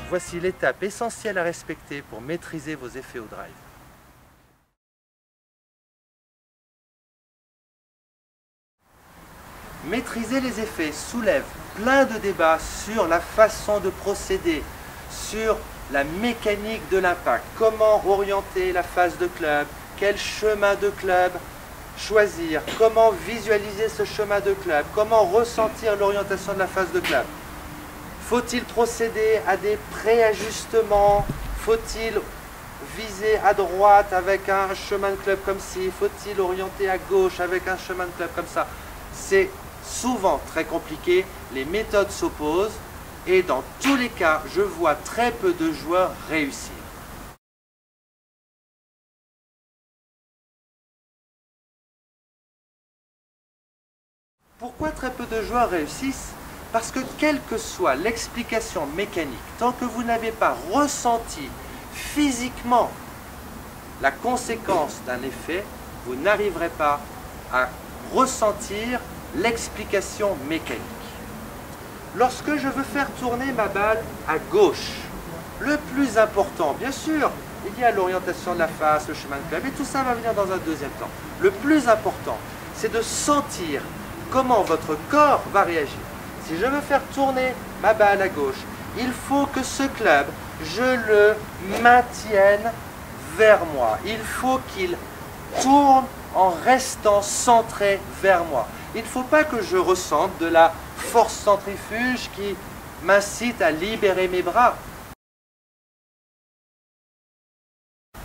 Voici l'étape essentielle à respecter pour maîtriser vos effets au drive. Maîtriser les effets soulève plein de débats sur la façon de procéder, sur la mécanique de l'impact, comment orienter la phase de club, quel chemin de club choisir, comment visualiser ce chemin de club, comment ressentir l'orientation de la phase de club. Faut-il procéder à des préajustements? Faut-il viser à droite avec un chemin de club comme ci? Faut-il orienter à gauche avec un chemin de club comme ça? C'est souvent très compliqué, les méthodes s'opposent et dans tous les cas, je vois très peu de joueurs réussir. Pourquoi très peu de joueurs réussissent? Parce que quelle que soit l'explication mécanique, tant que vous n'avez pas ressenti physiquement la conséquence d'un effet, vous n'arriverez pas à ressentir l'explication mécanique. Lorsque je veux faire tourner ma balle à gauche, le plus important, bien sûr, il y a l'orientation de la face, le chemin de club, et tout ça va venir dans un deuxième temps. Le plus important, c'est de sentir comment votre corps va réagir. Si je veux faire tourner ma balle à gauche, il faut que ce club, je le maintienne vers moi. Il faut qu'il tourne en restant centré vers moi. Il ne faut pas que je ressente de la force centrifuge qui m'incite à libérer mes bras.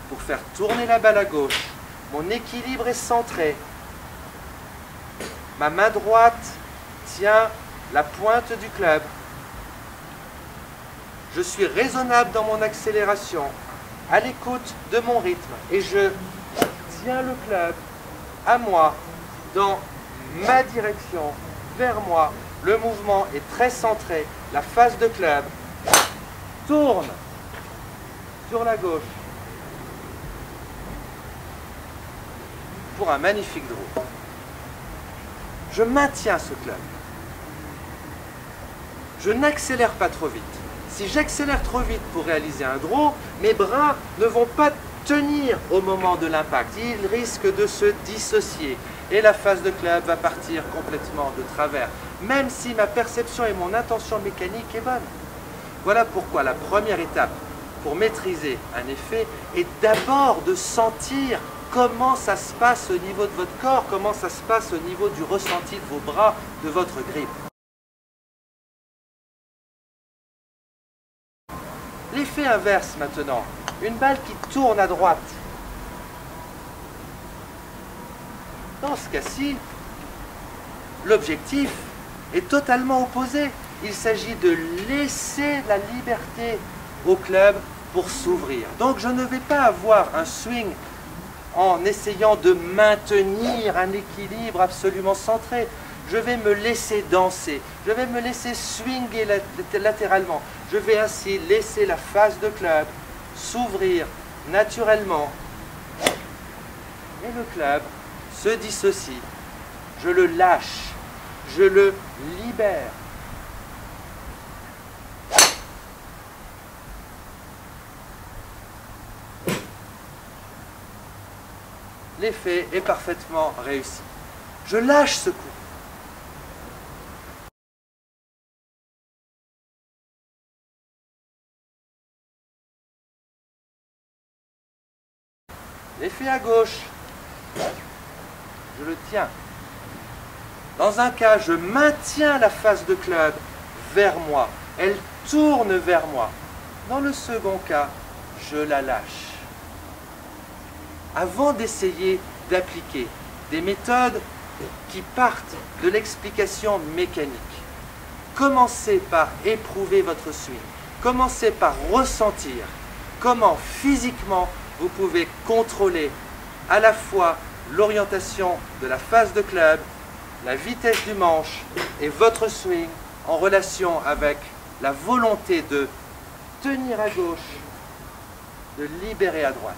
Pour faire tourner la balle à gauche, mon équilibre est centré. Ma main droite tient la pointe du club. Je suis raisonnable dans mon accélération, à l'écoute de mon rythme. Et je tiens le club à moi, dans ma direction, vers moi. Le mouvement est très centré. La face de club tourne sur la gauche pour un magnifique draw. Je maintiens ce club. Je n'accélère pas trop vite. Si j'accélère trop vite pour réaliser un draw, mes bras ne vont pas tenir au moment de l'impact. Ils risquent de se dissocier et la phase de club va partir complètement de travers, même si ma perception et mon intention mécanique est bonne. Voilà pourquoi la première étape pour maîtriser un effet est d'abord de sentir comment ça se passe au niveau de votre corps, comment ça se passe au niveau du ressenti de vos bras, de votre grip. L'effet inverse maintenant, une balle qui tourne à droite. Dans ce cas-ci, l'objectif est totalement opposé. Il s'agit de laisser la liberté au club pour s'ouvrir. Donc je ne vais pas avoir un swing en essayant de maintenir un équilibre absolument centré. Je vais me laisser danser, je vais me laisser swinguer latéralement. Je vais ainsi laisser la face de club s'ouvrir naturellement. Et le club se dissocie. Je le lâche, je le libère. L'effet est parfaitement réussi. Je lâche ce coup. L'effet à gauche, je le tiens. Dans un cas, je maintiens la face de club vers moi. Elle tourne vers moi. Dans le second cas, je la lâche. Avant d'essayer d'appliquer des méthodes qui partent de l'explication mécanique, commencez par éprouver votre swing. Commencez par ressentir comment physiquement vous pouvez contrôler à la fois l'orientation de la face de club, la vitesse du manche et votre swing en relation avec la volonté de tenir à gauche, de libérer à droite.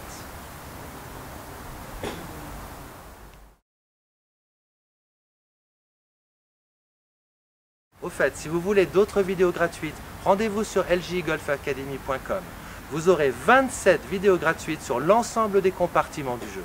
Au fait, si vous voulez d'autres vidéos gratuites, rendez-vous sur ljgolfacademy.com. Vous aurez 27 vidéos gratuites sur l'ensemble des compartiments du jeu.